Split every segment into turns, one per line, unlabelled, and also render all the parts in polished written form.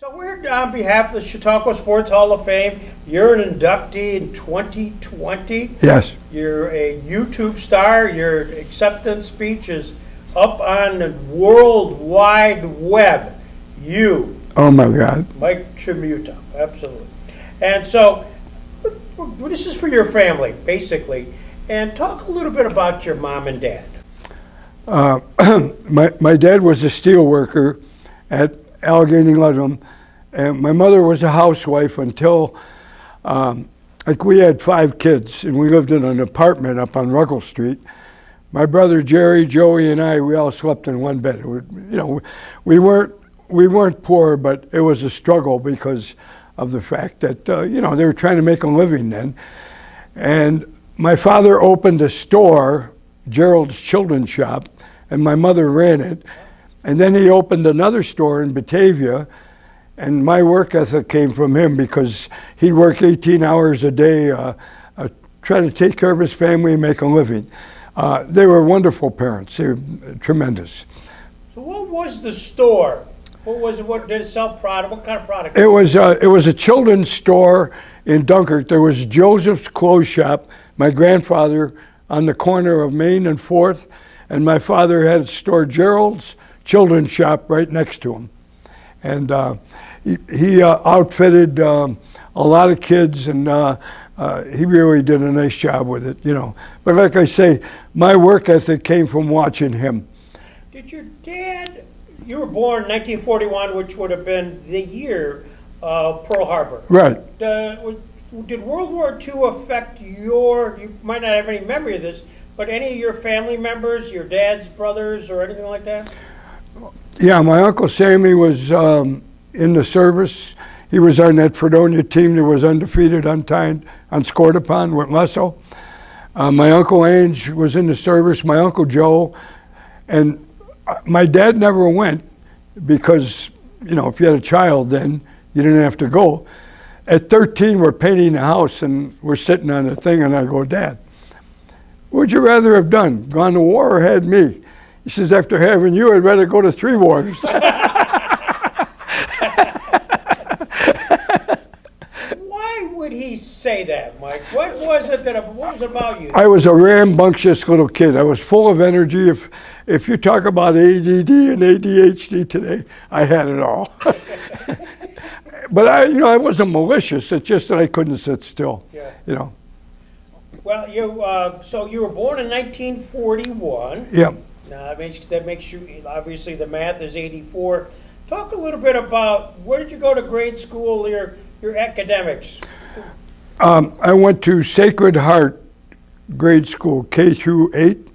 So we're on behalf of the Chautauqua Sports Hall of Fame. You're an inductee in 2020.
Yes.
You're a YouTube star. Your acceptance speech is up on the World Wide Web.
Oh my God.
Mike Tramuta, absolutely. And so this is for your family, basically. And talk a little bit about your mom and dad.
My dad was a steel worker at Allegheny Ludlam, and my mother was a housewife until, we had 5 kids, and we lived in an apartment up on Ruckle Street. My brother Jerry, Joey, and we all slept in one bed. We weren't poor, but it was a struggle because of the fact that they were trying to make a living then. And my father opened a store, Gerald's Children's Shop, and my mother ran it. And then he opened another store in Batavia, and my work ethic came from him because he'd work 18 hours a day, trying to take care of his family and make a living. They were wonderful parents. They were tremendous.
So what was the store? What was it? What did it sell? Product? What kind of product?
It was a children's store in Dunkirk. There was Joseph's Clothes Shop. My grandfather on the corner of Main and 4th, and my father had a store, Gerald's Children's Shop, right next to him. And he outfitted a lot of kids, and he really did a nice job with it, But like I say, my work ethic came from watching him.
Did your dad, you were born in 1941, which would have been the year of Pearl Harbor.
Right.
Did World War II affect you might not have any memory of this, but any of your family members, your dad's brothers, or anything like that?
Yeah, my Uncle Sammy was in the service. He was on that Fredonia team that was undefeated, unscored upon with Lesso. My Uncle Ange was in the service, my Uncle Joe. And my dad never went because, if you had a child then, you didn't have to go. At 13, we're painting the house and we're sitting on the thing and I go, Dad, what would you rather have done? Gone to war or had me? He says, after having you, I'd rather go to 3 wars.
Why would he say that, Mike? What was it about you?
I was a rambunctious little kid. I was full of energy. If you talk about ADD and ADHD today, I had it all. But I wasn't malicious. It's just that I couldn't sit still.
Yeah. Well, so you were born in 1941.
Yeah.
Now that makes you, obviously the math is 84. Talk a little bit about where did you go to grade school, your academics?
I went to Sacred Heart grade school, K through 8.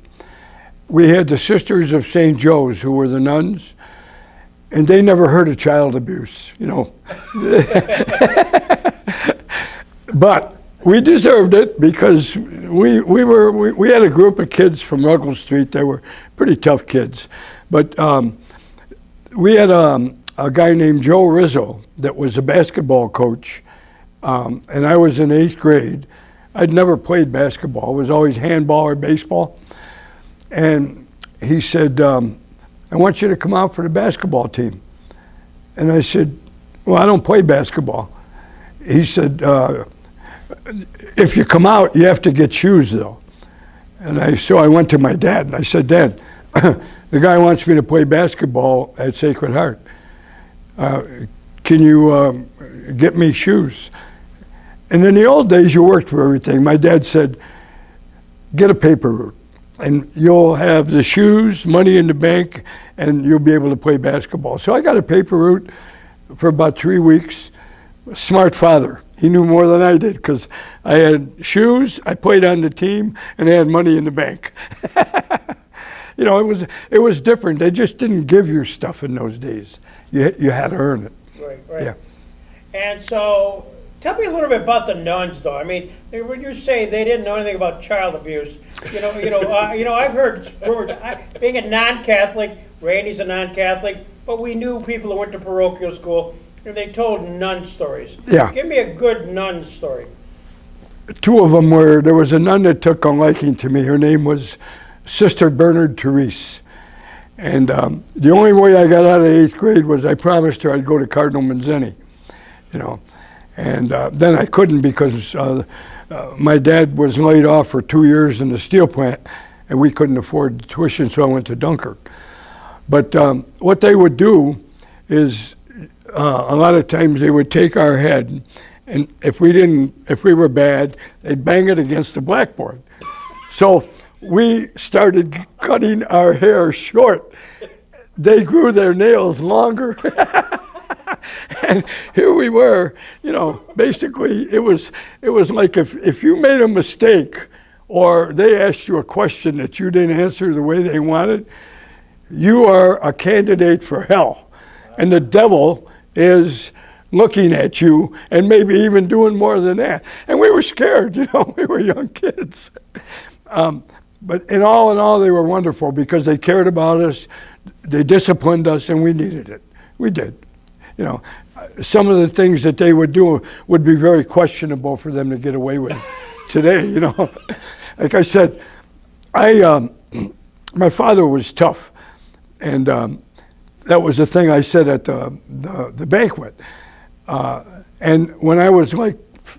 We had the Sisters of St. Joe's, who were the nuns, and they never heard of child abuse, But we deserved it because we had a group of kids from Ruckle Street. They were pretty tough kids. But we had a guy named Joe Rizzo that was a basketball coach, and I was in 8th grade. I'd never played basketball. It was always handball or baseball. And he said, I want you to come out for the basketball team. And I said, well, I don't play basketball. He said, if you come out, you have to get shoes, though. And so I went to my dad, and I said, Dad, the guy wants me to play basketball at Sacred Heart. Can you get me shoes? And in the old days, you worked for everything. My dad said, get a paper route, and you'll have the shoes, money in the bank, and you'll be able to play basketball. So I got a paper route for about 3 weeks. Smart father. He knew more than I did because I had shoes, I played on the team, and I had money in the bank. It was different. They just didn't give you stuff in those days. You had to earn it.
Right.
Yeah.
And so, tell me a little bit about the nuns, though. I mean, when you say they didn't know anything about child abuse, I've heard rumors. Being a non-Catholic, Randy's a non-Catholic, but we knew people who went to parochial school. And they told nun stories.
Yeah.
Give me a good nun story.
2 of them were, there was a nun that took a liking to me. Her name was Sister Bernard Therese. And the only way I got out of 8th grade was I promised her I'd go to Cardinal Manzini, you know. And then I couldn't because my dad was laid off for 2 years in the steel plant, and we couldn't afford the tuition, so I went to Dunkirk. But what they would do is a lot of times they would take our head, and if we were bad, they'd bang it against the blackboard. So we started cutting our hair short. They grew their nails longer. And here we were, you know, basically it was like if you made a mistake or they asked you a question that you didn't answer the way they wanted, you are a candidate for hell. And the devil is looking at you and maybe even doing more than that. And we were scared, you know, we were young kids. But in all, they were wonderful because they cared about us, they disciplined us, and we needed it. We did. You know, some of the things that they would do would be very questionable for them to get away with today, you know. Like I said, my father was tough, and that was the thing I said at the banquet. And when I was like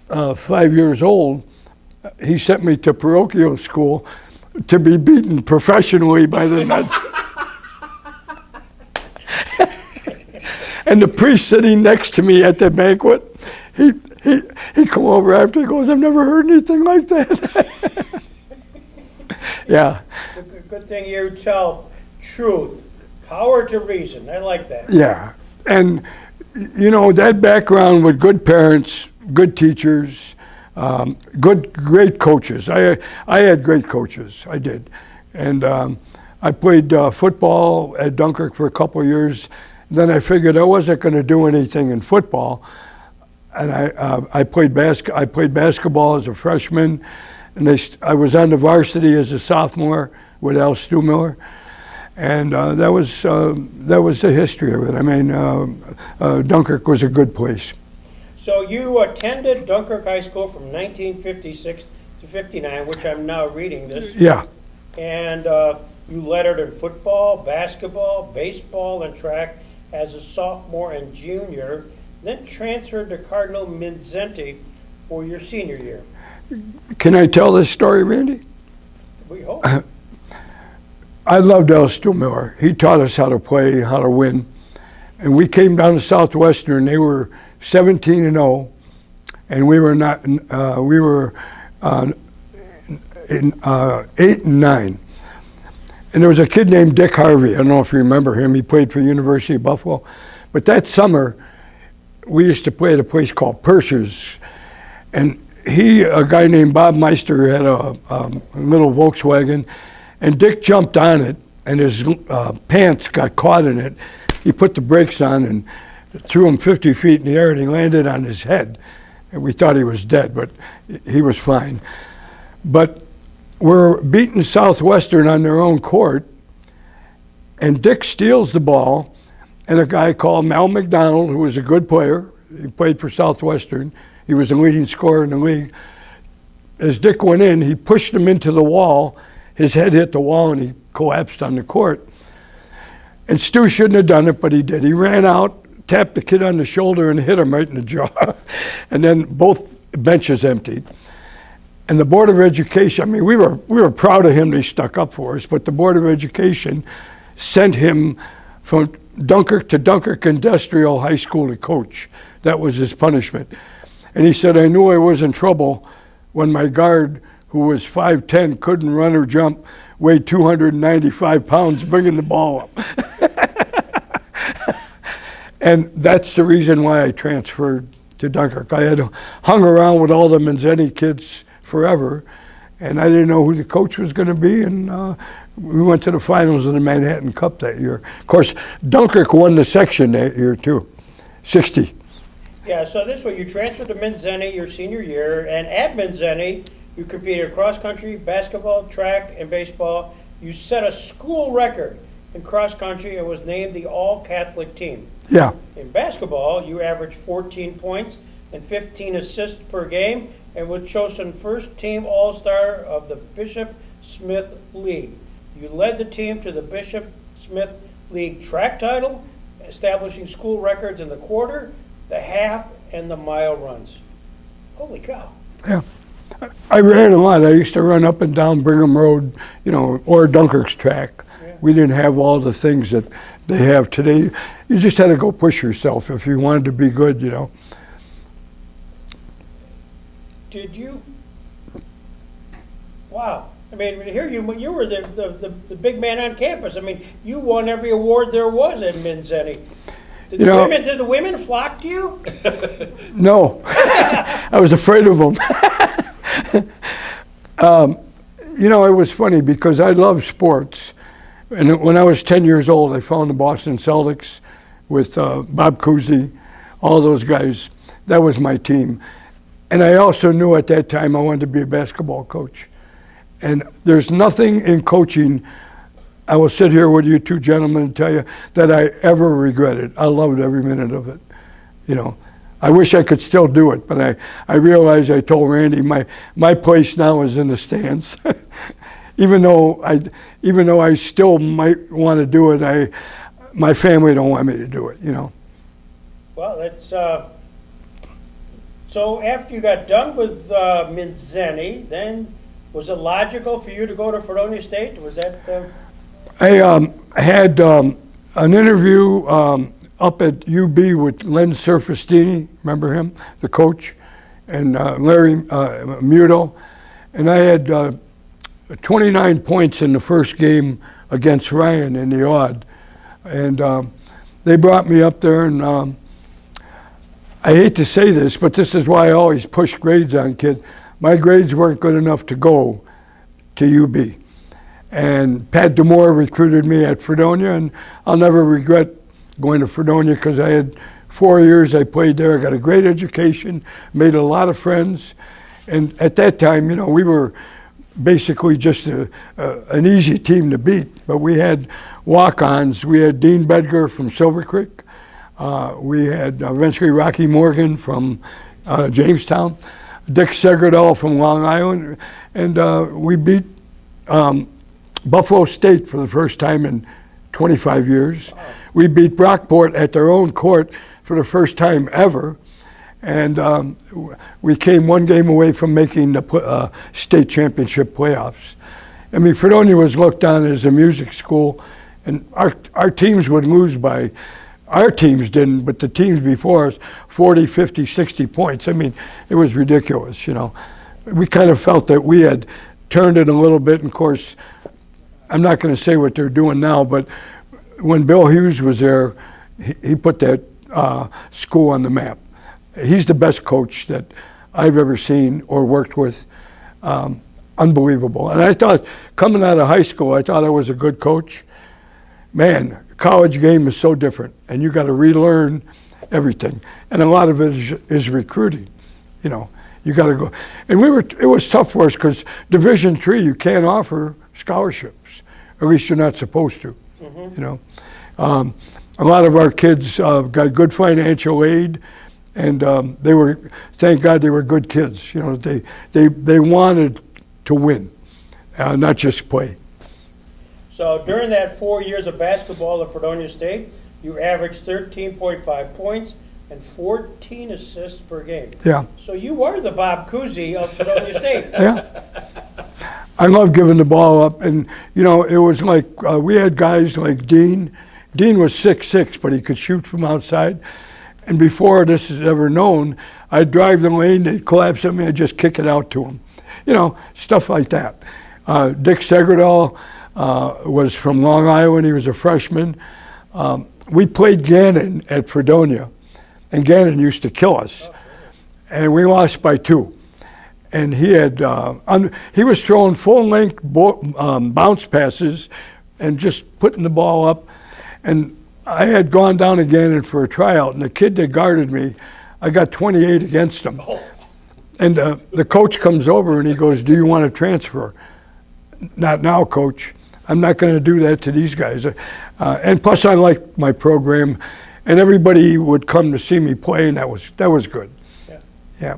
5 years old, he sent me to parochial school to be beaten professionally by the nuns. And the priest sitting next to me at the banquet, he come over after, he goes, I've never heard anything like that. Yeah.
It's a good thing you tell truth, power to reason. I like that.
Yeah. And, you know, that background with good parents, good teachers, great coaches. I had great coaches, I did. And I played football at Dunkirk for a couple of years. Then I figured I wasn't going to do anything in football, and I played basketball as a freshman, and I was on the varsity as a sophomore with Al Stuhmiller, and that was the history of it. I mean, Dunkirk was a good place.
So you attended Dunkirk High School from 1956 to 59, which I'm now reading this.
Yeah.
And you lettered in football, basketball, baseball, and track as a sophomore and junior, then transferred to Cardinal Manzini for your senior year.
Can I tell this story, Randy?
We hope.
I loved Al Stuhmiller. He taught us how to play, how to win. And we came down to Southwestern. They were 17-0, and we were not. We were in 8-9. And there was a kid named Dick Harvey. I don't know if you remember him. He played for the University of Buffalo. But that summer, we used to play at a place called Purser's. And a guy named Bob Meister had a little Volkswagen. And Dick jumped on it, and his pants got caught in it. He put the brakes on and threw him 50 feet in the air, and he landed on his head. And we thought he was dead, but he was fine. But we're beating Southwestern on their own court, and Dick steals the ball, and a guy called Mal McDonald, who was a good player, he played for Southwestern, he was the leading scorer in the league. As Dick went in, he pushed him into the wall, his head hit the wall, and he collapsed on the court. And Stu shouldn't have done it, but he did. He ran out, tapped the kid on the shoulder, and hit him right in the jaw. And then both benches emptied. And the Board of Education, I mean, we were proud of him that he stuck up for us, but the Board of Education sent him from Dunkirk to Dunkirk Industrial High School to coach. That was his punishment. And he said, I knew I was in trouble when my guard, who was 5'10", couldn't run or jump, weighed 295 pounds bringing the ball up. And that's the reason why I transferred to Dunkirk. I had hung around with all the Manzini kids forever, and I didn't know who the coach was going to be, and we went to the finals of the Manhattan Cup that year. Of course, Dunkirk won the section that year too, 60.
Yeah, so this way you transferred to Manzini your senior year, and at Manzini you competed cross country, basketball, track, and baseball. You set a school record in cross country and was named the all-Catholic team.
Yeah.
In basketball, you averaged 14 points and 15 assists per game, and was chosen first team All-Star of the Bishop Smith League. You led the team to the Bishop Smith League track title, establishing school records in the quarter, the half, and the mile runs. Holy cow.
Yeah. I ran a lot. I used to run up and down Brigham Road, or Dunker's track.
Yeah.
We didn't have all the things that they have today. You just had to go push yourself if you wanted to be good,
Did you? Wow. I mean, here you were the big man on campus. I mean, you won every award there was in Minzenny. Did the women flock to you?
No. I was afraid of them. It was funny because I love sports. And when I was 10 years old, I found the Boston Celtics with Bob Cousy, all those guys. That was my team. And I also knew at that time I wanted to be a basketball coach. And there's nothing in coaching, I will sit here with you two gentlemen and tell you, that I ever regretted. I loved every minute of it. I wish I could still do it, but I realized, I told Randy, my place now is in the stands. Even though I still might want to do it, my family don't want me to do it,
Well, that's so after you got done with Minzenny, then was it logical for you to go to Fredonia State? Was that?
I had an interview up at UB with Len Surfestini, remember him, the coach, and Larry Muto, and I had 29 points in the first game against Ryan in the odd, and they brought me up there, and I hate to say this, but this is why I always push grades on kids. My grades weren't good enough to go to UB. And Pat Demore recruited me at Fredonia, and I'll never regret going to Fredonia because I had 4 years I played there. I got a great education, made a lot of friends. And at that time, we were basically just an easy team to beat. But we had walk-ons. We had Dean Bedger from Silver Creek. We had eventually Rocky Morgan from Jamestown, Dick Segredal from Long Island, and we beat Buffalo State for the first time in 25 years. Wow. We beat Brockport at their own court for the first time ever, and we came one game away from making the state championship playoffs. I mean, Fredonia was looked on as a music school, and our teams would lose by, our teams didn't, but the teams before us, 40, 50, 60 points. I mean, it was ridiculous, We kind of felt that we had turned it a little bit, and of course, I'm not going to say what they're doing now, but when Bill Hughes was there, he put that school on the map. He's the best coach that I've ever seen or worked with. Unbelievable. And I thought, coming out of high school, I thought I was a good coach. Man, college game is so different, and you got to relearn everything. And a lot of it is recruiting. You got to go. And it was tough for us because Division III, you can't offer scholarships. At least you're not supposed to. Mm-hmm. A lot of our kids got good financial aid, and they were, thank God, they were good kids. They wanted to win, not just play.
So during that 4 years of basketball at Fredonia State, you averaged 13.5 points and 14 assists per game.
Yeah.
So you are the Bob Cousy of Fredonia State.
Yeah. I love giving the ball up, and it was like we had guys like Dean. Dean was 6'6", but he could shoot from outside. And before this is ever known, I'd drive the lane, they'd collapse on me, I'd just kick it out to him. Stuff like that. Dick Segredal was from Long Island. He was a freshman. We played Gannon at Fredonia, and Gannon used to kill us. And we lost by 2. And he had he was throwing full-length bounce passes and just putting the ball up. And I had gone down again for a tryout, and the kid that guarded me, I got 28 against him. And the coach comes over and he goes, "Do you want to transfer?" "Not now, coach. I'm not going to do that to these guys." And plus, I liked my program, and everybody would come to see me play, and that was good.
Yeah.
Yeah.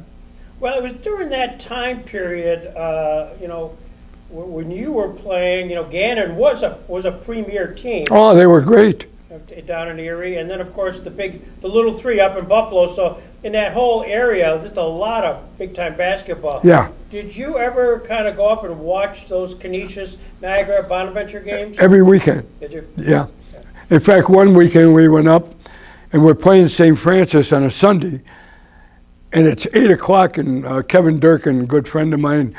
Well, it was during that time period, when you were playing, Gannon was a premier team
Oh, they were great.
down in Erie, and then of course the little three up in Buffalo. So in that whole area, just a lot of big time basketball.
Yeah.
Did you ever kind of go up and watch those Canisius, Niagara, Bonaventure games?
Every weekend.
Did you?
Yeah. In fact, one weekend we went up and we're playing St. Francis on a Sunday, and it's 8 o'clock, and Kevin Durkin, a good friend of mine,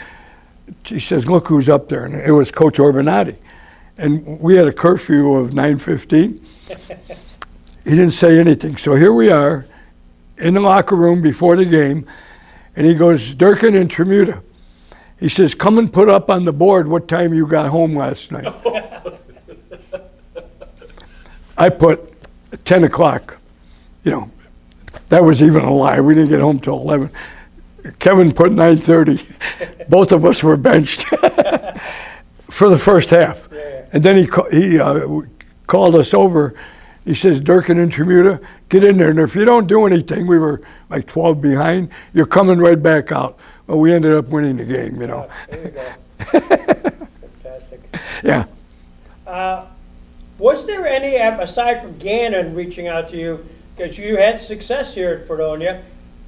he says, look who's up there. And it was Coach Orbinati. And we had a curfew of 9:15. He didn't say anything. So here we are in the locker room before the game, and he goes, Durkin and Tramuta. He says, come and put up on the board what time you got home last night. I put 10 o'clock. That was even a lie. We didn't get home till 11. Kevin put 9:30. Both of us were benched for the first half.
Yeah.
And then he called us over. He says, Durkin and Tramuta, get in there. And if you don't do anything, we were like 12 behind, you're coming right back out. Well, we ended up winning the game,
There you go. Fantastic.
Yeah.
Was there any, aside from Gannon reaching out to you, because you had success here at Fredonia,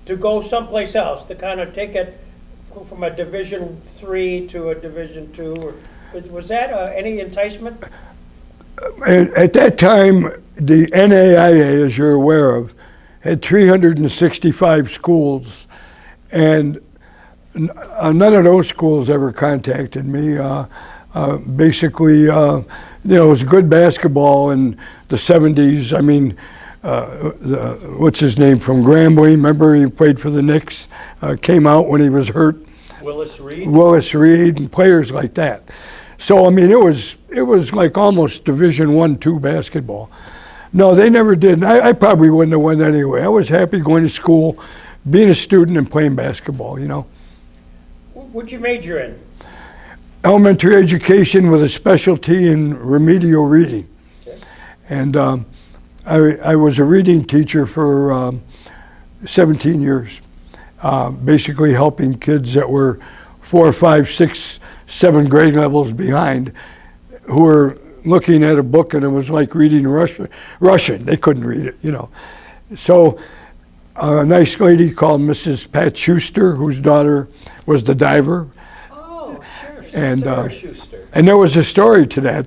to go someplace else, to kind of take it from a Division III to a Division II? Or was that any enticement?
At that time, the NAIA, as you're aware of, had 365 schools, and none of those schools ever contacted me. Basically, it was good basketball in the 70s. I mean, what's his name from Grambling? Remember, he played for the Knicks. Came out when he was hurt.
Willis Reed?
Willis Reed and players like that. So I mean, it was like almost Division I, II basketball. No, they never did. I probably wouldn't have went anyway. I was happy going to school, being a student, and playing basketball.
What'd you major in?
Elementary education with a specialty in remedial reading.
Okay.
And I was a reading teacher for 17 years, basically helping kids that were 4, 5, 6, 7 grade levels behind, who were looking at a book and it was like reading Russian. They couldn't read it, So a nice lady called Mrs. Pat Schuster, whose daughter was the diver.
Oh, sure.
And,
Sarah Schuster.
And there was a story to that.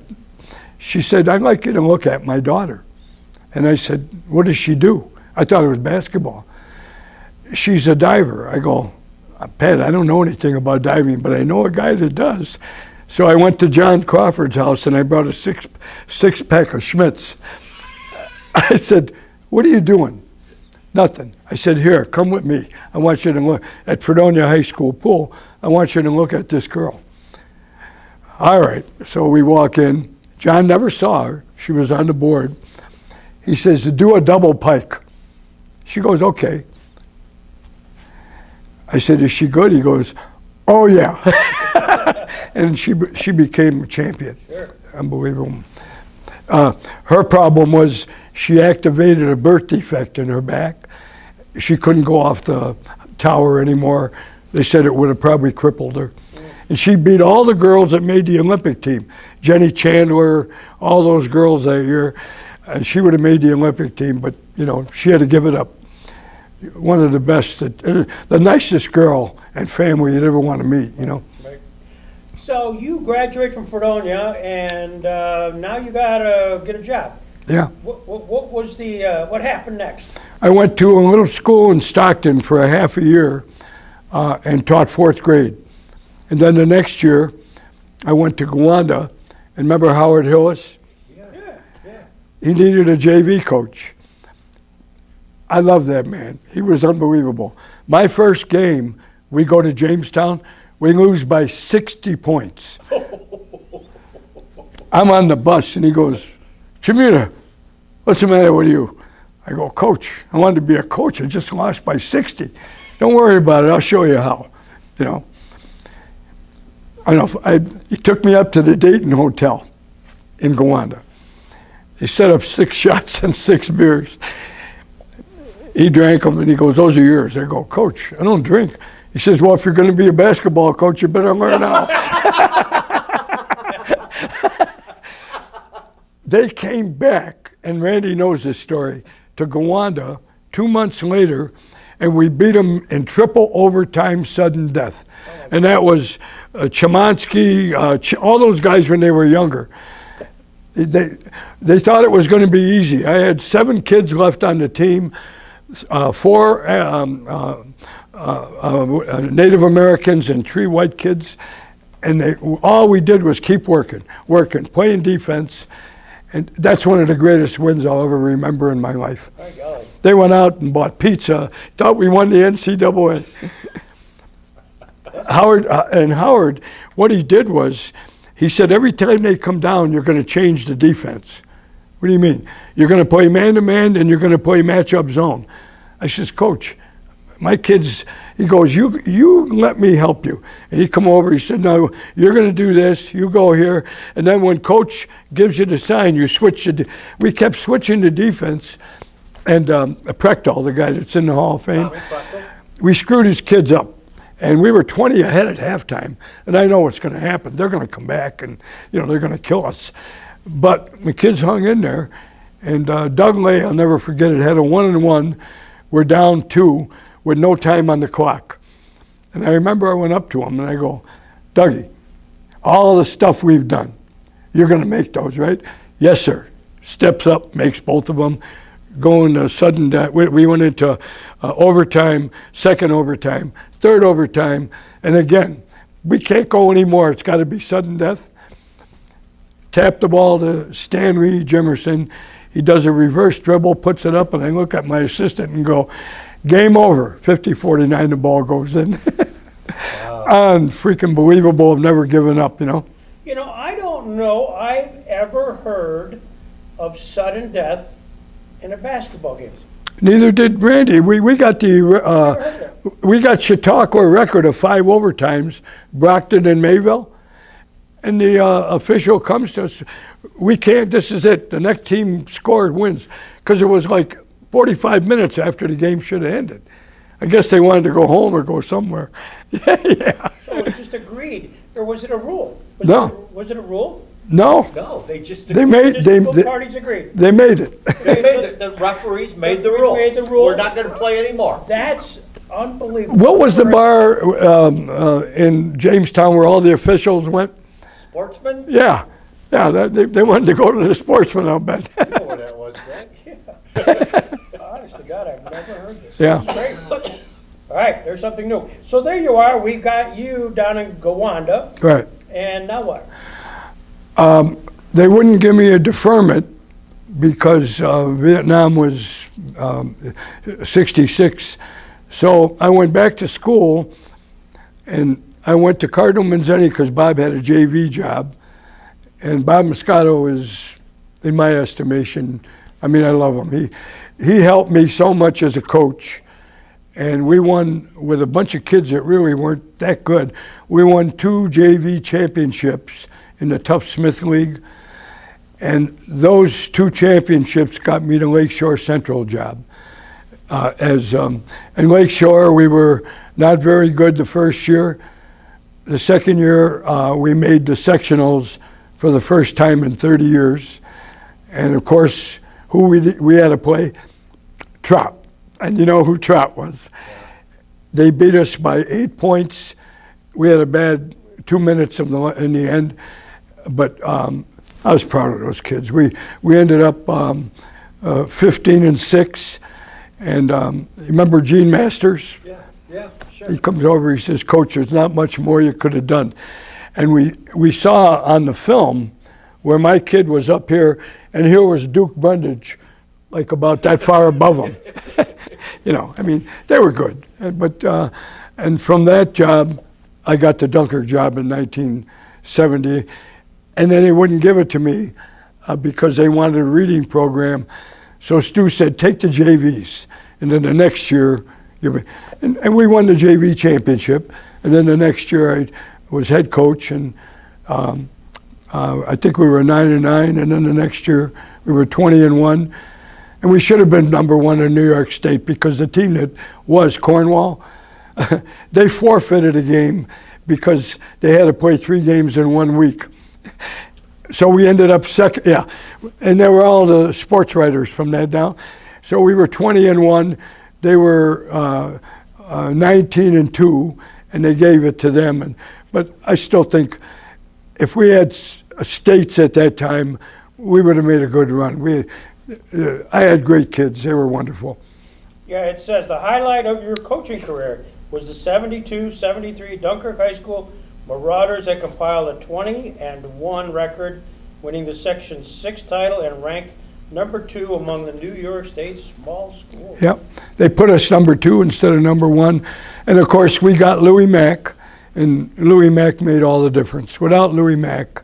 She said, I'd like you to look at my daughter. And I said, what does she do? I thought it was basketball. She's a diver. I go, Pat, I don't know anything about diving, but I know a guy that does. So I went to John Crawford's house and I brought a six pack of Schmitz. I said, what are you doing? Nothing. I said, here, come with me. I want you to look at Fredonia High School pool. I want you to look at this girl. All right. So we walk in. John never saw her. She was on the board. He says, do a double pike. She goes, okay. I said, is she good? He goes, oh, yeah. And she became a champion.
Sure.
Unbelievable. Her problem was she activated a birth defect in her back. She couldn't go off the tower anymore. They said it would have probably crippled her. And she beat all the girls that made the Olympic team. Jenny Chandler, all those girls that year. She would have made the Olympic team, but, she had to give it up. One of the best, the nicest girl and family you'd ever want to meet,
Right. So you graduate from Fredonia, and now you got to get a job.
Yeah.
What was what happened next?
I went to a little school in Stockton for a half a year and taught 4th grade. And then the next year, I went to Gowanda, and remember Howard Hillis?
Yeah.
He needed a JV coach. I love that man. He was unbelievable. My first game, we go to Jamestown, we lose by 60 points. I'm on the bus, and he goes, Tramuta, what's the matter with you? I go, Coach, I wanted to be a coach. I just lost by 60. Don't worry about it. I'll show you how. He took me up to the Dayton Hotel in Gowanda. He set up 6 shots and 6 beers. He drank them, and he goes, those are yours. I go, Coach, I don't drink. He says, well, if you're going to be a basketball coach, you better learn now. They came back, and Randy knows this story, to Gowanda 2 months later, and we beat them in triple overtime sudden death. And that was Chemansky, all those guys when they were younger. They thought it was going to be easy. I had 7 kids left on the team, 4 Native Americans and 3 white kids, and all we did was keep working, playing defense, and that's one of the greatest wins I'll ever remember in my life.
My golly.
They went out and bought pizza, thought we won the NCAA. Howard, what he did was, he said, every time they come down, you're going to change the defense. What do you mean? You're going to play man-to-man, and you're going to play matchup zone. I says, Coach, my kids, he goes, you let me help you. And he come over, he said, no, you're going to do this, you go here. And then when Coach gives you the sign, you switch. We kept switching the defense. And Prechtel, the guy that's in the Hall of Fame, we screwed his kids up. And we were 20 ahead at halftime. And I know what's going to happen. They're going to come back and, they're going to kill us. But the kids hung in there. And Doug Lay, I'll never forget it, had a 1-and-1. We're down 2 with no time on the clock. And I remember I went up to him and I go, Dougie, all the stuff we've done, you're going to make those, right? Yes, sir. Steps up, makes both of them. Going to sudden death. We went into overtime, second overtime, third overtime, and again, we can't go anymore. It's got to be sudden death. Tap the ball to Stanley Jimerson. He does a reverse dribble, puts it up, and I look at my assistant and go, game over. 50-49, the ball goes in. Wow. Freaking believable. I've never given up,
I don't know I've ever heard of sudden death in a basketball game.
Neither did Randy. We got we got Chautauqua record of 5 overtimes, Brockton and Mayville, and the official comes to us. We can't. This is it. The next team scored wins, because it was like 45 minutes after the game should have ended. I guess they wanted to go home or go somewhere. Yeah.
So it was just agreed, or was it a rule? Was it a rule?
No.
No, they just
Both parties agreed.
They made it.
the referees made the rule.
Made the rule.
We're not going to play anymore.
That's unbelievable.
What was the bar in Jamestown where all the officials went?
Sportsman?
Yeah. Yeah, they wanted to go to the Sportsman, I'll bet.
You know where that was, Greg?
Yeah. Honest to God, I've never heard this.
Yeah.
This is great. All right, there's something new. So there you are. We got you down in Gowanda.
Right.
And now what?
They wouldn't give me a deferment because Vietnam was 66. So I went back to school, and I went to Cardinal Manzetti because Bob had a JV job. And Bob Moscato is, in my estimation, I love him. He helped me so much as a coach. And we won with a bunch of kids that really weren't that good. We won 2 JV championships in the Tough Smith League. And those 2 championships got me the Lakeshore Central job. In Lakeshore, we were not very good the first year. The second year, we made the sectionals for the first time in 30 years. And of course, who we had to play? Trop. And you know who Trot was. They beat us by 8 points. We had a bad 2 minutes in the end, but I was proud of those kids. We ended up 15-6, and remember Gene Masters?
Yeah, sure.
He comes over, he says, Coach, there's not much more you could have done. And we saw on the film where my kid was up here, and here was Duke Brundage, like about that far above them. They were good. And from that job, I got the Dunker job in 1970. And then they wouldn't give it to me because they wanted a reading program. So Stu said, take the JVs. And then the next year, and we won the JV championship. And then the next year, I was head coach. And I think we were 9-9. And then the next year, we were 20-1. And we should have been number 1 in New York State because the team that was Cornwall, they forfeited a game because they had to play 3 games in 1 week. So we ended up second, yeah. And they were all the sports writers from that down. So we were 20-1. They were 19-2, and they gave it to them. But I still think if we had states at that time, we would have made a good run. I had great kids. They were wonderful.
Yeah, it says the highlight of your coaching career was the 72-73 Dunkirk High School Marauders that compiled a 20-1 record, winning the Section 6 title and ranked number 2 among the New York State small schools.
Yep. They put us number 2 instead of number 1. And of course, we got Louis Mack, and Louis Mack made all the difference. Without Louis Mack,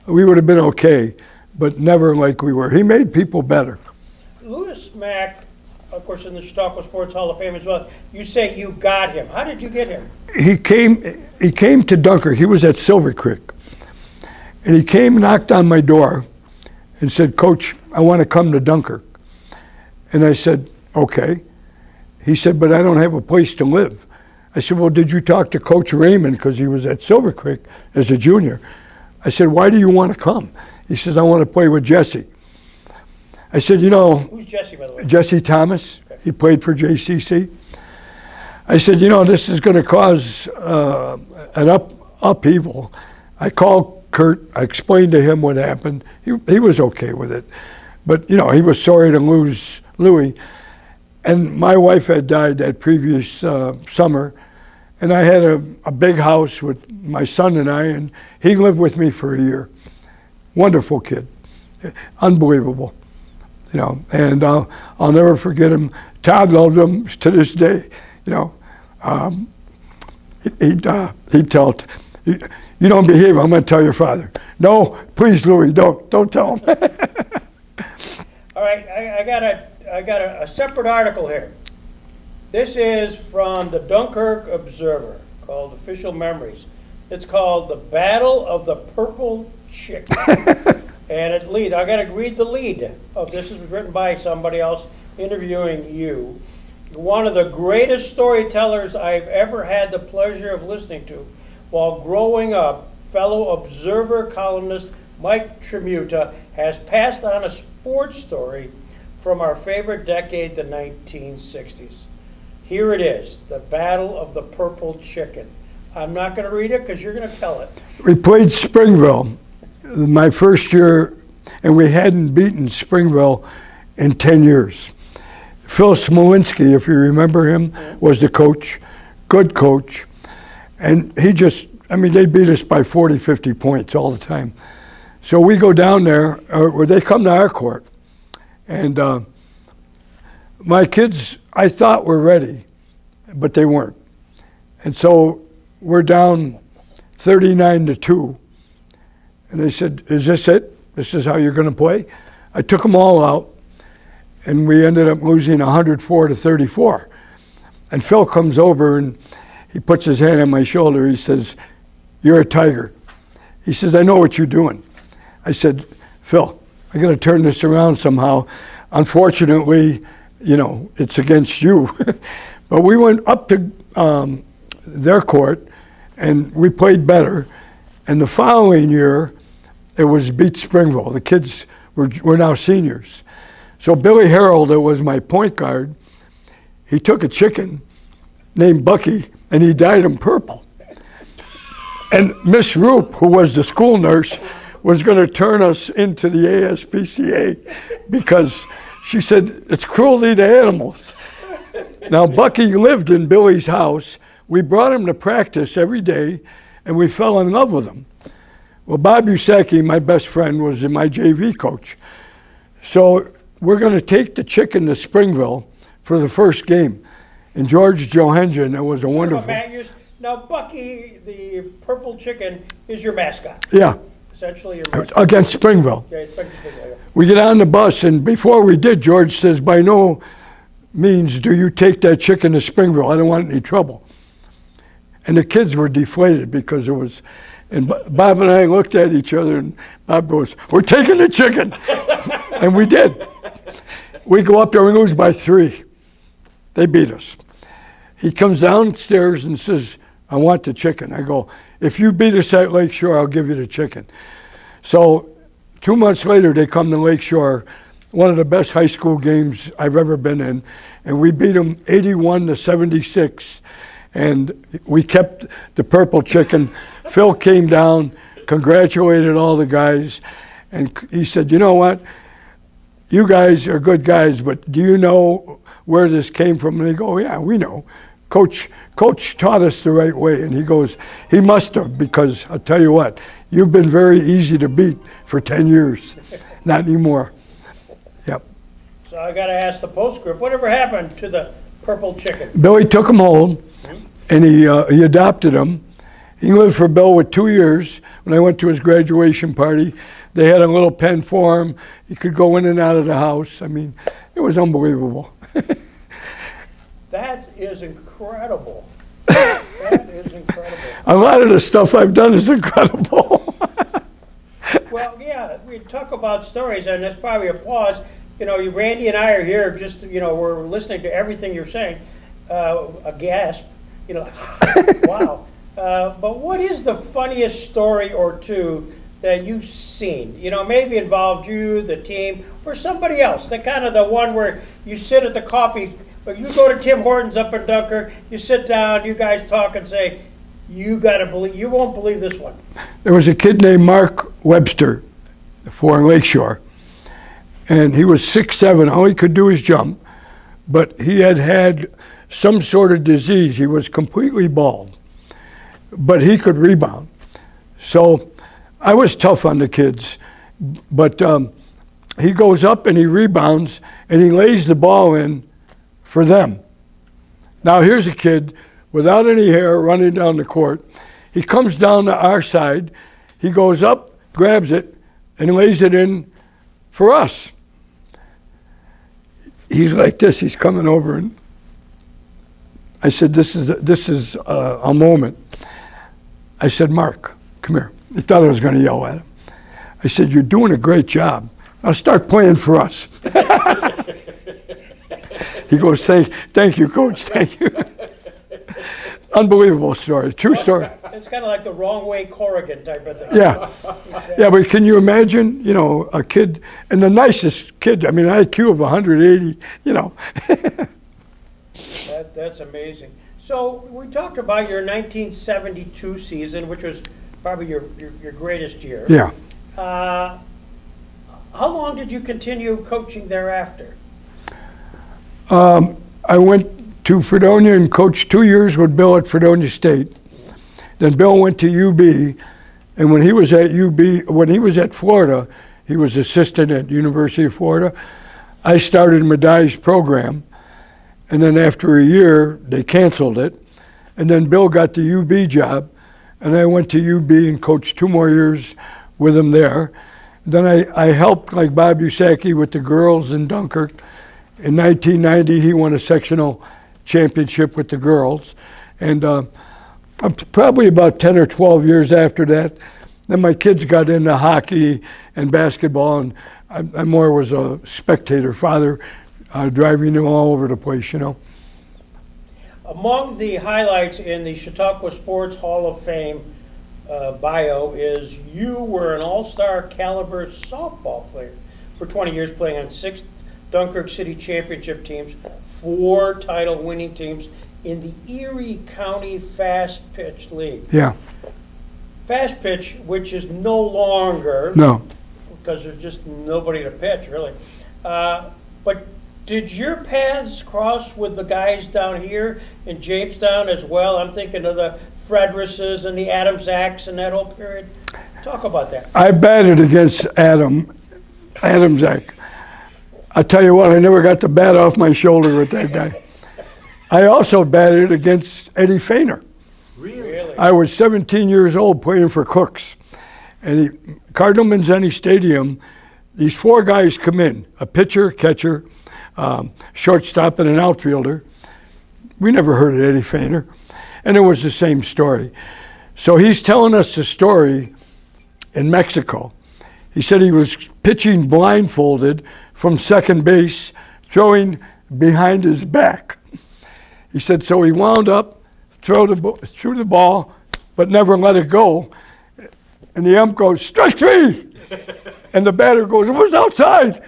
we would have been okay, but never like we were. He made people better.
Louis Mack, of course, in the Chautauqua Sports Hall of Fame as well. You say you got him. How did you get him?
He came to Dunkirk. He was at Silver Creek. And he came, knocked on my door, and said, "Coach, I want to come to Dunkirk." And I said, "Okay." He said, "But I don't have a place to live." I said, "Well, did you talk to Coach Raymond?" Because he was at Silver Creek as a junior. I said, "Why do you want to come?" He says, "I want to play with Jesse." I said,
Who's Jesse, by the way?
Jesse Thomas. Okay. He played for JCC. I said, this is going to cause an upheaval. I called Kurt. I explained to him what happened. He was okay with it. But, he was sorry to lose Louis. And my wife had died that previous summer. And I had a big house with my son and I, and he lived with me for a year. Wonderful kid. Unbelievable. And I'll never forget him. Todd loved him to this day. He'd tell, "You don't behave, I'm going to tell your father." "No, please, Louis, don't tell him."
All right, I got a separate article here. This is from the Dunkirk Observer called Official Memories. It's called The Battle of the Purple Chicken. And I got to read the lead of this. Is written by somebody else interviewing you. One of the greatest storytellers I've ever had the pleasure of listening to while growing up, fellow Observer columnist Mike Tramuta has passed on a sports story from our favorite decade, the 1960s. Here it is, The Battle of the Purple Chicken. I'm not going to read it because you're going to tell it.
We played Springville my first year, and we hadn't beaten Springville in 10 years. Phil Smolinski, if you remember him, was the coach, good coach. And they beat us by 40, 50 points all the time. So we go down there, or they come to our court. And my kids, I thought were ready, but they weren't. And so we're down 39-2. And they said, "Is this it? This is how you're going to play?" I took them all out, and we ended up losing 104-34. And Phil comes over, and he puts his hand on my shoulder. He says, "You're a Tiger." He says, "I know what you're doing." I said, "Phil, I got to turn this around somehow. Unfortunately, it's against you." But we went up to their court, and we played better. And the following year, it was beat Springville. The kids were now seniors. So Billy Harold, that was my point guard, he took a chicken named Bucky, and he dyed him purple. And Miss Roop, who was the school nurse, was going to turn us into the ASPCA because she said, "It's cruelty to animals." Now, Bucky lived in Billy's house. We brought him to practice every day, and we fell in love with him. Well, Bob Usacki, my best friend, was my JV coach. So we're going to take the chicken to Springville for the first game. And George Johangen, it was a wonderful...
Now, Bucky, the purple chicken, is your mascot.
Yeah.
Essentially your mascot.
Against Springville.
Yeah, Springville.
We get on the bus, and before we did, George says, "By no means do you take that chicken to Springville. I don't want any trouble." And the kids were deflated because it was... And Bob and I looked at each other, and Bob goes, "We're taking the chicken." And we did. We go up there and lose by 3. They beat us. He comes downstairs and says, I want the chicken. I go, if you beat us at Lakeshore, I'll give you the chicken. So 2 months later, they come to Lakeshore, one of the best high school games I've ever been in, and we beat them 81-76, and we kept the purple chicken. Phil came down, congratulated all the guys, and he said, you know what? You guys are good guys, but do you know where this came from? And they go, yeah, we know. Coach taught us the right way. And he goes, he must have, because I'll tell you what, you've been very easy to beat for 10 years. Not anymore. Yep.
So I got to ask the postscript, whatever happened to the purple chicken?
Billy took him home, and he adopted him. He lived for Bill with 2 years. When I went to his graduation party, they had a little pen for him. He could go in and out of the house. I mean, it was unbelievable.
That is incredible. That is incredible.
A lot of the stuff I've done is incredible.
Well, yeah, we talk about stories, and there's probably a pause. You know, Randy and I are here just, we're listening to everything you're saying, a gasp, wow. But what is the funniest story or two that you've seen? Maybe involved you, the team, or somebody else. The kind of the one where you sit at the coffee, or you go to Tim Hortons up in Dunkirk, you sit down, you guys talk and say, you won't believe this one.
There was a kid named Mark Webster for Lakeshore, and he was 6'7". All he could do is jump, but he had some sort of disease. He was completely bald, but he could rebound. So I was tough on the kids, but he goes up and he rebounds and he lays the ball in for them. Now here's a kid without any hair running down the court. He comes down to our side, he goes up, grabs it, and lays it in for us. He's like this, he's coming over, and I said, this is a moment. I said, Mark, come here. He thought I was going to yell at him. I said, you're doing a great job. Now start playing for us. He goes, thank you, Coach, thank you. Unbelievable story, true story.
It's kind of like the wrong way Corrigan type of thing.
Yeah, yeah, but can you imagine, a kid, and the nicest kid, I mean, IQ of 180,
That's amazing. So we talked about your 1972 season, which was probably your greatest year.
Yeah.
How long did you continue coaching thereafter?
I went to Fredonia and coached 2 years with Bill at Fredonia State. Then Bill went to UB, and when he was at Florida, he was assistant at University of Florida. I started Madai's program, and then after a year, they canceled it. And then Bill got the UB job, and I went to UB and coached 2 more years with him there. Then I helped, like Bob Usacki, with the girls in Dunkirk. In 1990, he won a sectional championship with the girls. And probably about 10 or 12 years after that, then my kids got into hockey and basketball, and I more was a spectator father, driving them all over the place,
Among the highlights in the Chautauqua Sports Hall of Fame bio is you were an all-star caliber softball player for 20 years, playing on 6 Dunkirk City championship teams, 4 title-winning teams in the Erie County Fast Pitch League.
Yeah.
Fast pitch, which is no longer,
No.
because there's just nobody to pitch, really. But did your paths cross with the guys down here in Jamestown as well? I'm thinking of the Frederices and the Adam Zacks and that whole period. Talk about that.
I batted against Adam Zack. I tell you what, I never got the bat off my shoulder with that guy. I also batted against Eddie Feiner.
Really?
I was 17 years old playing for Cooks. And Cardinal Manzini Stadium, these 4 guys come in, a pitcher, catcher, shortstop, and an outfielder. We never heard of Eddie Feiner. And it was the same story. So he's telling us the story in Mexico. He said he was pitching blindfolded from second base, throwing behind his back. He said, so he wound up, threw the ball, but never let it go. And the ump goes, strike 3! And the batter goes, it was outside!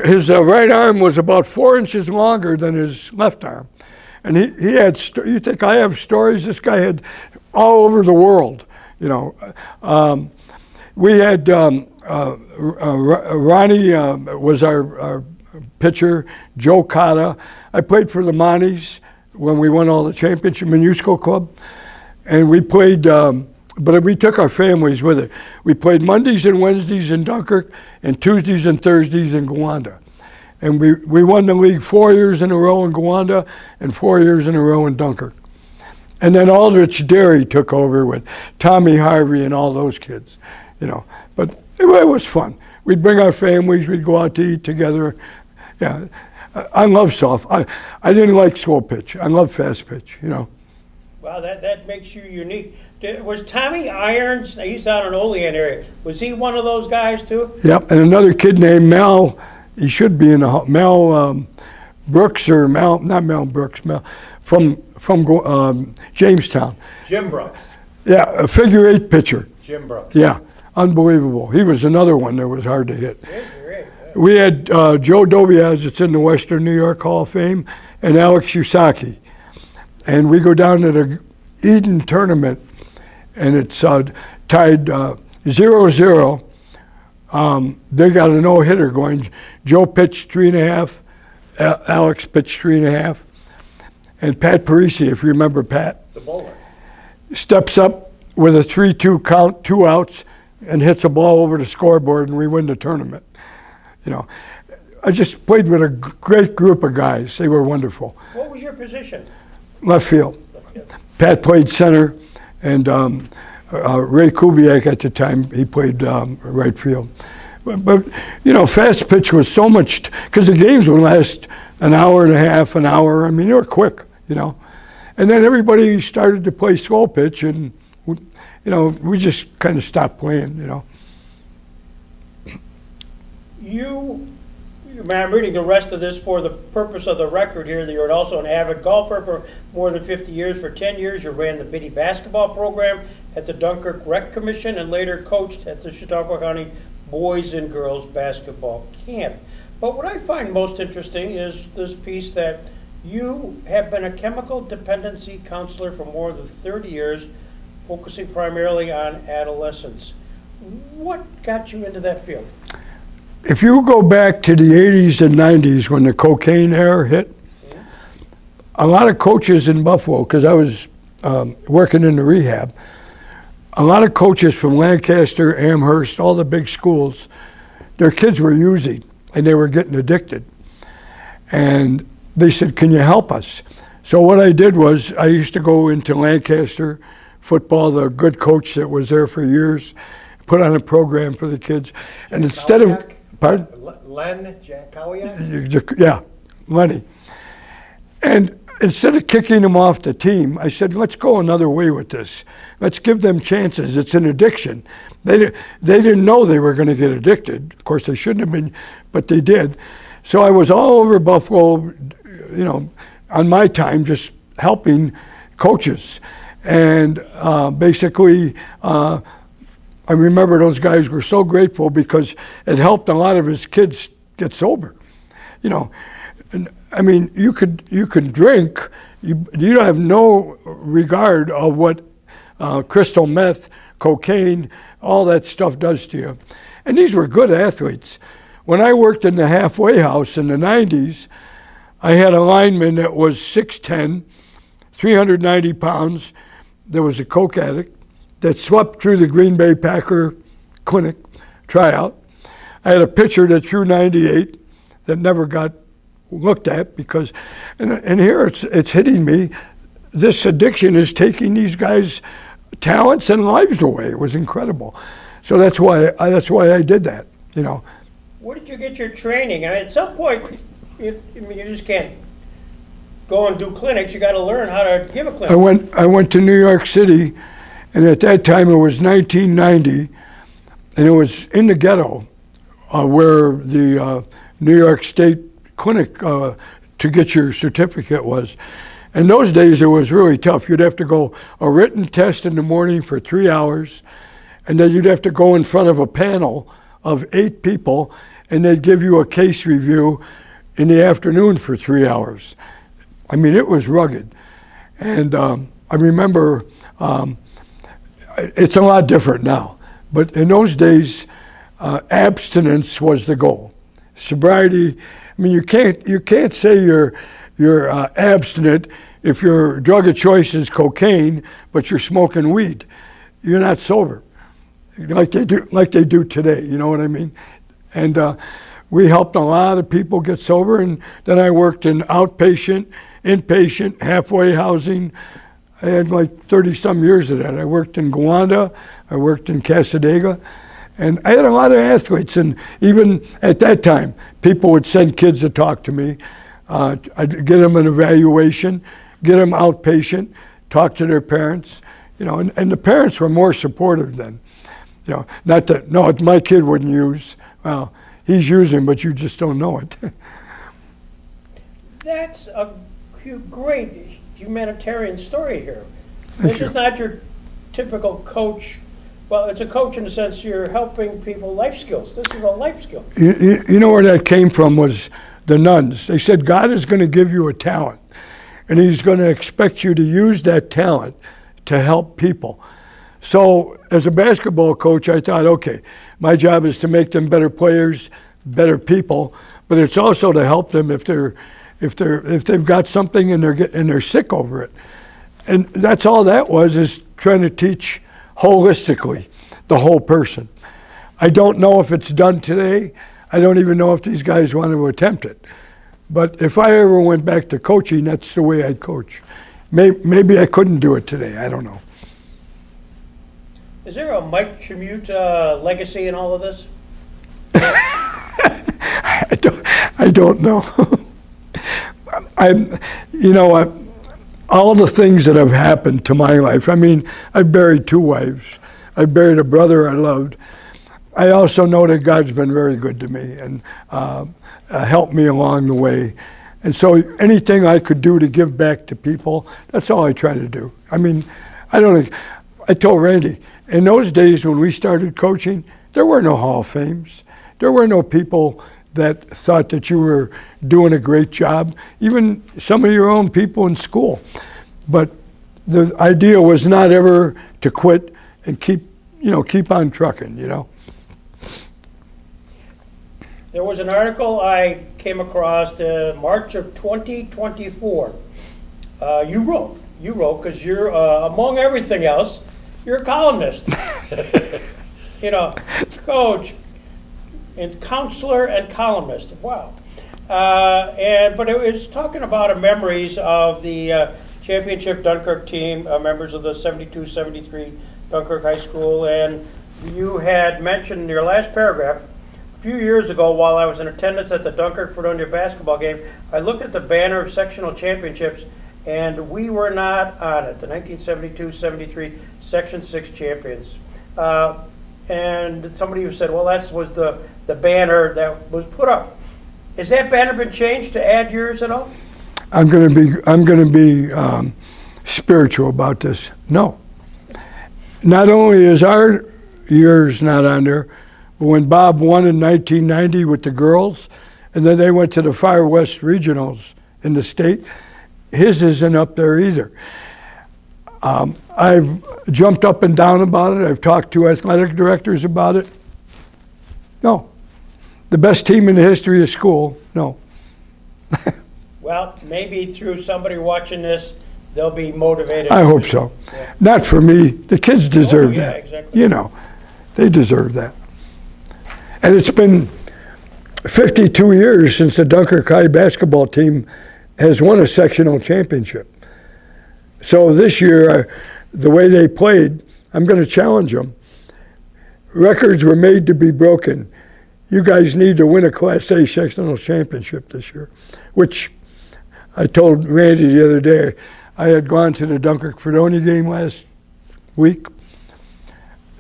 His right arm was about 4 inches longer than his left arm. And he had, you think I have stories? This guy had all over the world, you know. We had Ronnie was our pitcher, Joe Cotta. I played for the Monties when we won all the championship in Usco Club. And we played, but we took our families with it. We played Mondays and Wednesdays in Dunkirk and Tuesdays and Thursdays in Gowanda. And we won the league 4 years in a row in Gowanda and 4 years in a row in Dunkirk. And then Aldrich Dairy took over with Tommy Harvey and all those kids, you know. But it was fun. We'd bring our families, we'd go out to eat together. Yeah, I love soft. I didn't like slow pitch. I love fast pitch, you know.
Wow, that makes you unique. Was Tommy Irons, he's out in Olean area, was he one of those guys too?
Yep, and another kid named Mel, he should be in the Mel Brooks or Mel, not Mel Brooks, Mel, from Jamestown.
Jim Brooks.
Yeah, a figure 8 pitcher.
Jim Brooks.
Yeah, unbelievable. He was another one that was hard to hit.
Great.
We had Joe Dobiaz, that's in the Western New York Hall of Fame, and Alex Usaki. And we go down to the Eden tournament, and it's tied 0-0. They got a no-hitter going. Joe pitched 3.5, Alex pitched 3.5, and Pat Parisi, if you remember Pat,
The bowler.
steps up with a 3-2 count, 2 outs, and hits a ball over the scoreboard, and we win the tournament. You know, I just played with a great group of guys. They were wonderful.
What was your position?
Left field. Pat played center, and Ray Kubiak at the time, he played right field. But, you know, fast pitch was so much, because the games would last an hour and a half, an hour. I mean, they were quick, you know. And then everybody started to play slow pitch, and, you know, we just kind of stopped playing, you know.
I'm reading the rest of this for the purpose of the record here, that you're also an avid golfer for more than 50 years. For 10 years, you ran the Biddy basketball program at the Dunkirk Rec Commission and later coached at the Chautauqua County Boys and Girls Basketball Camp. But what I find most interesting is this piece that you have been a chemical dependency counselor for more than 30 years, focusing primarily on adolescents. What got you into that field?
If you go back to the 80s and 90s when the cocaine era hit, a lot of coaches in Buffalo, because I was working in the rehab, a lot of coaches from Lancaster, Amherst, all the big schools, their kids were using and they were getting addicted. And they said, can you help us? So what I did was I used to go into Lancaster football, the good coach that was there for years, put on a program for the kids. And instead of... Pardon?
Len Jankowiak?
Yeah, Lenny. And instead of kicking them off the team, I said, let's go another way with this. Let's give them chances. It's an addiction. They didn't know they were going to get addicted. Of course, they shouldn't have been, but they did. So I was all over Buffalo, you know, on my time, just helping coaches. And basically, I remember those guys were so grateful because it helped a lot of his kids get sober. You know, and, I mean, you could drink, you have no regard of what crystal meth, cocaine, all that stuff does to you. And these were good athletes. When I worked in the halfway house in the 90s, I had a lineman that was 6'10", 390 pounds, that was a coke addict, that swept through the Green Bay Packer clinic tryout. I had a pitcher that threw 98 that never got looked at because, and here it's hitting me, this addiction is taking these guys' talents and lives away. It was incredible. So that's why I did that, you know.
Where did you get your training? And at some point, you just can't go and do clinics. You got to learn how to give a clinic.
I went to New York City, and at that time it was 1990. and it was in the ghetto where the New York State clinic to get your certificate was. In those days, it was really tough. You'd have to go a written test in the morning for 3 hours, and then you'd have to go in front of a panel of 8 people, and they'd give you a case review in the afternoon for 3 hours. I mean, it was rugged. And I remember, it's a lot different now, but in those days, abstinence was the goal. Sobriety, I mean, you can't say you're abstinent if your drug of choice is cocaine, but you're smoking weed. You're not sober, like they do today. You know what I mean? And we helped a lot of people get sober, and then I worked in outpatient, inpatient, halfway housing. I had like 30-some years of that. I worked in Gowanda, I worked in Casadega, and I had a lot of athletes. And even at that time, people would send kids to talk to me. I'd get them an evaluation, get them outpatient, talk to their parents, you know, and the parents were more supportive then. You know, not that, no, my kid wouldn't use. Well, he's using, but you just don't know it.
That's a great humanitarian story here.
Thank
This
you.
is not your typical coach. Well, it's a coach in the sense you're helping people life skills. This is a life skill.
You know where that came from was the nuns. They said, God is going to give you a talent, and he's going to expect you to use that talent to help people. So as a basketball coach, I thought, okay, my job is to make them better players, better people, but it's also to help them if they've got something and they're sick over it. And that's all that was, is trying to teach holistically the whole person. I don't know if it's done today. I don't even know if these guys want to attempt it. But if I ever went back to coaching, that's the way I'd coach. Maybe I couldn't do it today. I don't know.
Is there a Mike Tramuta legacy in all of this?
I don't know. All the things that have happened to my life. I mean, I've buried 2 wives. I buried a brother I loved. I also know that God's been very good to me and helped me along the way. And so anything I could do to give back to people, that's all I try to do. I mean, I told Randy, in those days when we started coaching, there were no Hall of Fames. There were no people that thought that you were doing a great job, even some of your own people in school. But the idea was not ever to quit and keep on trucking, you know.
There was an article I came across in March of 2024. You wrote, because you're, among everything else, you're a columnist. You know, coach, and counselor and columnist. Wow. But it was talking about memories of the championship Dunkirk team, members of the 72-73 Dunkirk High School, and you had mentioned in your last paragraph, a few years ago while I was in attendance at the Dunkirk-Fredonia basketball game, I looked at the banner of sectional championships, and we were not on it, the 1972-73 Section 6 champions. And somebody who said, well, that was the banner that was put up. Has that banner been changed to add yours at all?
I'm going to be spiritual about this. No. Not only is our years not on there, but when Bob won in 1990 with the girls, and then they went to the Far West Regionals in the state, his isn't up there either. I've jumped up and down about it. I've talked to athletic directors about it. No. The best team in the history of school, no.
Well, maybe through somebody watching this, they'll be motivated.
I hope so.
Yeah.
Not for me. The kids deserve
yeah,
that.
exactly.
You know, they deserve that. And it's been 52 years since the Dunkirk High basketball team has won a sectional championship. So this year, the way they played, I'm going to challenge them. Records were made to be broken. You guys need to win a Class A sectional championship this year, which I told Randy the other day. I had gone to the Dunkirk-Fredonia game last week.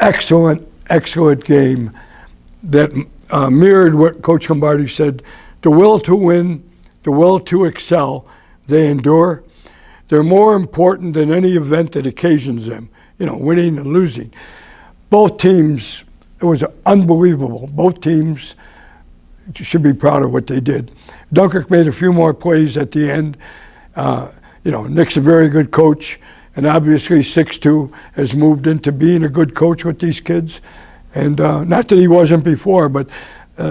Excellent, excellent game that mirrored what Coach Lombardi said. The will to win, the will to excel, they endure. They're more important than any event that occasions them, winning and losing. Both teams, it was unbelievable. Both teams should be proud of what they did. Dunkirk made a few more plays at the end. Nick's a very good coach, and obviously 6'2" has moved into being a good coach with these kids. And not that he wasn't before, but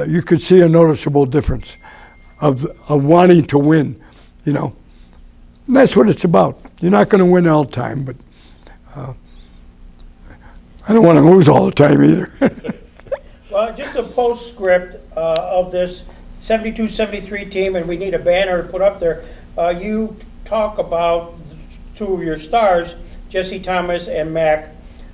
you could see a noticeable difference of wanting to win, And that's what it's about. You're not going to win all the time, but I don't want to lose all the time either.
Well, just a postscript of this 72-73 team, and we need a banner to put up there. You talk about two of your stars, Jesse Thomas and Mac,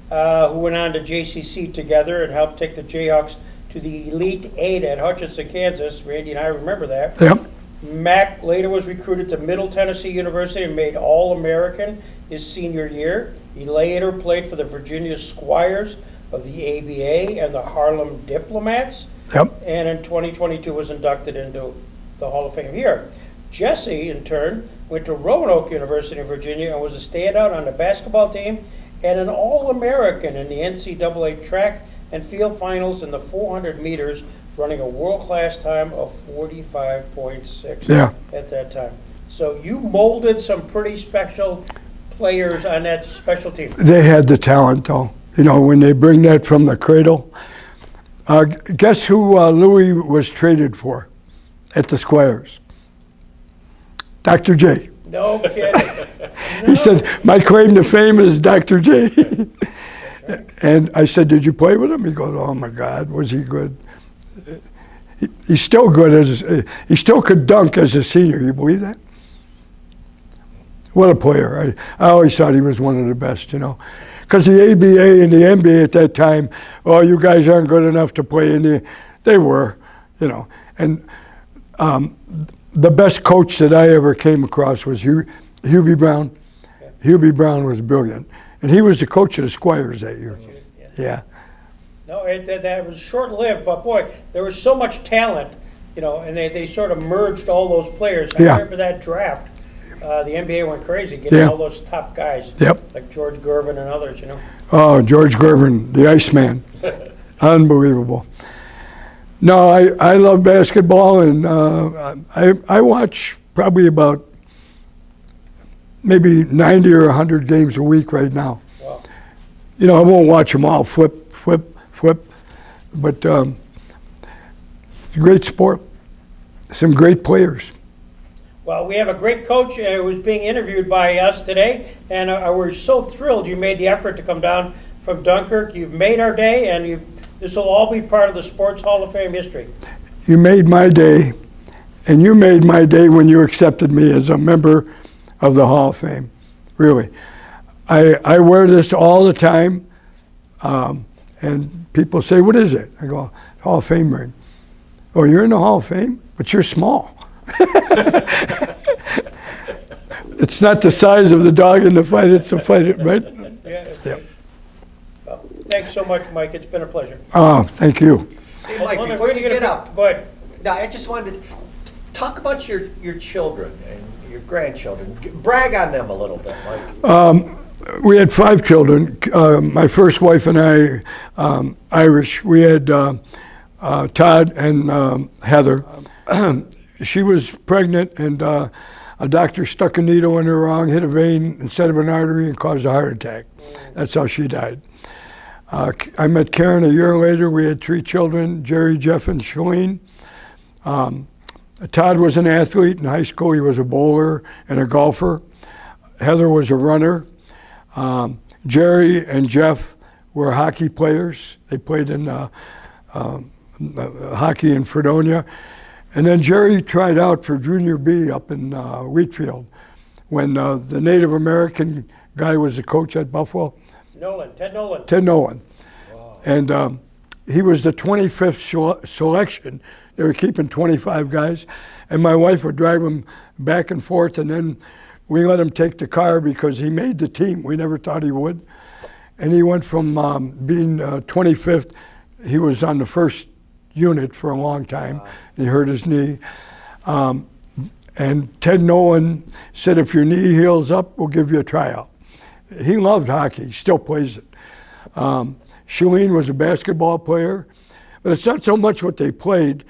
who went on to JCC together and helped take the Jayhawks to the Elite Eight at Hutchinson, Kansas. Randy and I remember that.
Yep.
Mac later was recruited to Middle Tennessee University and made All-American his senior year. He later played for the Virginia Squires of the ABA and the Harlem Diplomats.
Yep.
And in 2022 was inducted into the Hall of Fame here. Jesse, in turn, went to Roanoke University in Virginia and was a standout on the basketball team and an All-American in the NCAA track and field finals in the 400 meters, running a world-class time of 45.6 at that time. So you molded some pretty special players on that special team.
They had the talent, though. When they bring that from the cradle. Guess who Louis was traded for at the Squires? Dr. J.
No kidding.
He said, my claim to fame is Dr. J.
Right.
And I said, did you play with him? He goes, oh my God, was he good? He's still good he still could dunk as a senior. You believe that? What a player. I always thought he was one of the best, Because the ABA and the NBA at that time, oh, you guys aren't good enough to play in the, they were, And the best coach that I ever came across was Hubie Brown.
Yeah.
Hubie Brown was brilliant. And he was the coach of the Squires that year. Yeah.
No, that was short-lived, but boy, there was so much talent, and they sort of merged all those players. I remember that draft. The NBA went crazy getting all those top guys.
Yep.
Like George Gervin and others,
Oh, George Gervin, the Iceman. Unbelievable. No, I love basketball, and I watch probably about maybe 90 or 100 games a week right now.
Wow.
I won't watch them all, flip, but it's a great sport. Some great players.
Well, we have a great coach who's being interviewed by us today, and we're so thrilled you made the effort to come down from Dunkirk. You've made our day, and this will all be part of the Sports Hall of Fame history.
You made my day, and you made my day when you accepted me as a member of the Hall of Fame. Really. I wear this all the time, and people say, what is it? I go, Hall of Fame ring. Oh, you're in the Hall of Fame? But you're small. It's not the size of the dog in the fight, it's the fight, right?
Yeah. Well, thanks so much, Mike. It's been a pleasure.
Oh, thank you.
Hey, Mike,
Hold on,
before
where
you
are gonna
get up,
Go ahead.
now I just wanted to talk about your children and your grandchildren. Brag on them a little bit, Mike.
We had 5 children. My first wife and I, Irish. We had Todd and Heather. She was pregnant, and a doctor stuck a needle in her wrong, hit a vein instead of an artery, and caused a heart attack. That's how she died. I met Karen a year later. We had 3 children, Jerry, Jeff, and Shalene. Todd was an athlete in high school. He was a bowler and a golfer. Heather was a runner. Jerry and Jeff were hockey players. They played in hockey in Fredonia. And then Jerry tried out for Junior B up in Wheatfield when the Native American guy was the coach at Buffalo.
Ted Nolan.
Ted Nolan.
Wow.
And he was the 25th selection. They were keeping 25 guys. And my wife would drive him back and forth, and then we let him take the car because he made the team. We never thought he would. And he went from being 25th, he was on the first unit for a long time.
Wow.
He hurt his knee. And Ted Nolan said, if your knee heals up, we'll give you a tryout. He loved hockey, he still plays it. Shalene was a basketball player, but it's not so much what they played.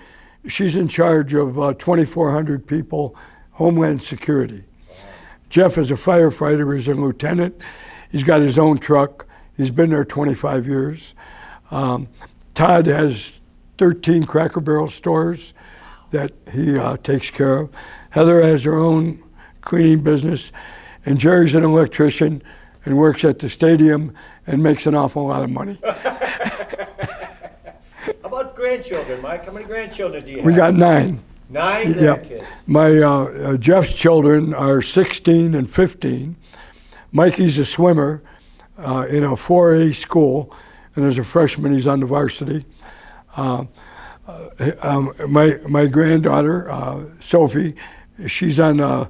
She's in charge of 2,400 people, Homeland Security. Jeff is a firefighter, he's a lieutenant. He's got his own truck. He's been there 25 years. Todd has 13 Cracker Barrel stores that he takes care of. Heather has her own cleaning business, and Jerry's an electrician and works at the stadium and makes an awful lot of money.
How about grandchildren, Mike? How many grandchildren do you have?
We got 9.
9
Yep.
grandkids.
My Jeff's children are 16 and 15. Mikey's a swimmer in a 4A school, and as a freshman, he's on the varsity. My granddaughter, Sophie, she's on a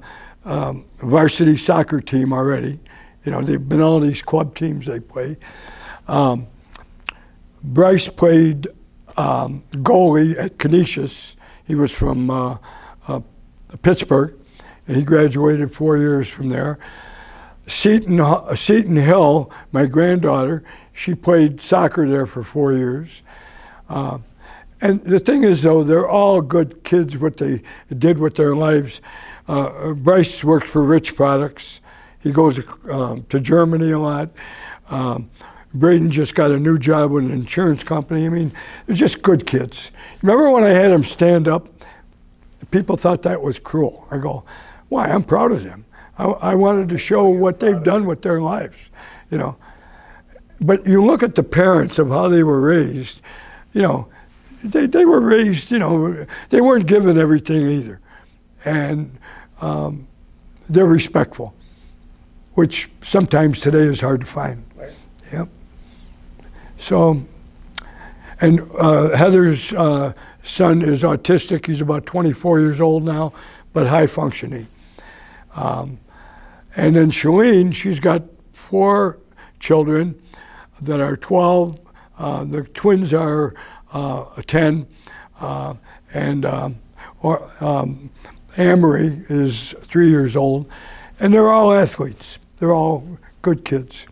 varsity soccer team already. You know, they've been all these club teams they play. Bryce played goalie at Canisius. He was from Pittsburgh, and he graduated 4 years from there. Seton Hill, my granddaughter, she played soccer there for 4 years. And the thing is, though, they're all good kids, what they did with their lives. Bryce worked for Rich Products. He goes to Germany a lot. Braden just got a new job with an insurance company. I mean, they're just good kids. Remember when I had them stand up? People thought that was cruel. I go, why? I'm proud of them. I wanted to show what they've done with their lives, you know. But you look at the parents of how they were raised, you know, they were raised, you know, they weren't given everything either. And they're respectful, which sometimes today is hard to find.
Right.
Yep. So, and Heather's son is autistic. He's about 24 years old now, but high functioning. And then Shalene, she's got 4 children that are 12. The twins are 10, and Amory is 3 years old, and they're all athletes. They're all good kids.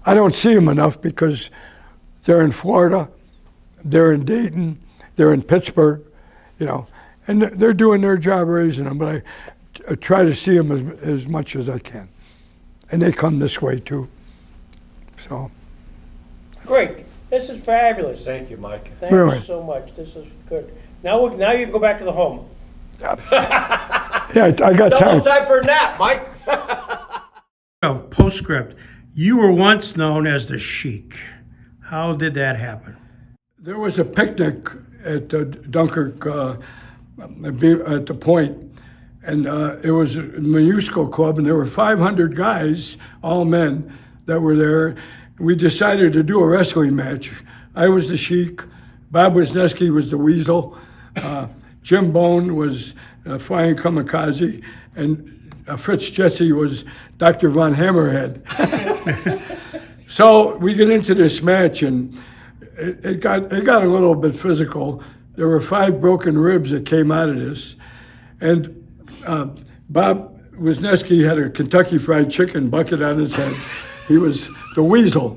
I don't see them enough because they're in Florida, they're in Dayton, they're in Pittsburgh, you know, and they're doing their job raising them, but I try to see them as much as I can. And they come this way too, so.
Great. This is fabulous.
Thank you, Mike.
Thank you so much. This is good. Now you can go back to the home.
Yeah, I got
It's
time.
almost time for a nap, Mike.
Postscript. You were once known as the Sheik. How did that happen?
There was a picnic at Dunkirk at the Point, and it was a musical club, and there were 500 guys, all men, that were there. We decided to do a wrestling match. I was the Sheik, Bob Wisniewski was the Weasel, Jim Bone was Flying Kamikaze, and Fritz Jesse was Dr. Von Hammerhead. So we get into this match, and it got a little bit physical. There were 5 broken ribs that came out of this, and Bob Wisniewski had a Kentucky Fried Chicken bucket on his head. He was the Weasel,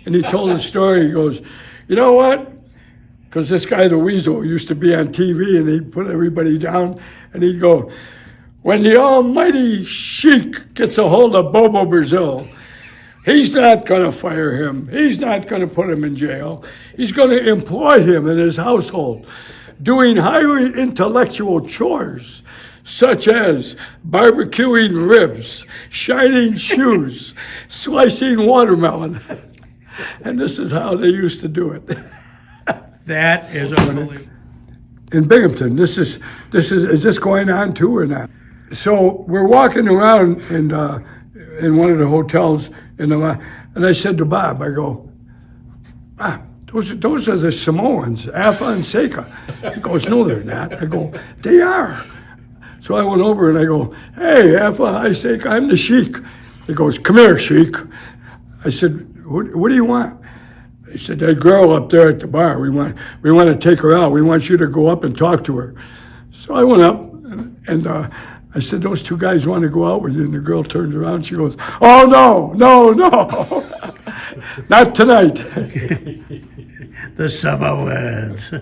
and he told a story. He goes, you know what? Because this guy, the Weasel, used to be on TV, and he'd put everybody down, and he'd go, when the almighty Sheik gets a hold of Bobo Brazil, he's not going to fire him. He's not going to put him in jail. He's going to employ him in his household, doing highly intellectual chores, such as barbecuing ribs, shining shoes, slicing watermelon. And this is how they used to do it.
That is unbelievable.
In Binghamton, is this going on too or not? So we're walking around in one of the hotels, and I said to Bob, I go, Bob, those are the Samoans, Alpha and Seika. He goes, no, they're not. I go, they are. So I went over and I go, hey, Alpha, Seika, I'm the Sheik. He goes, come here, Sheik. I said, what do you want? He said, that girl up there at the bar, we want to take her out. We want you to go up and talk to her. So I went up and I said, those two guys want to go out with you. And the girl turns around. She goes, oh, no. Not tonight.
The Samoans.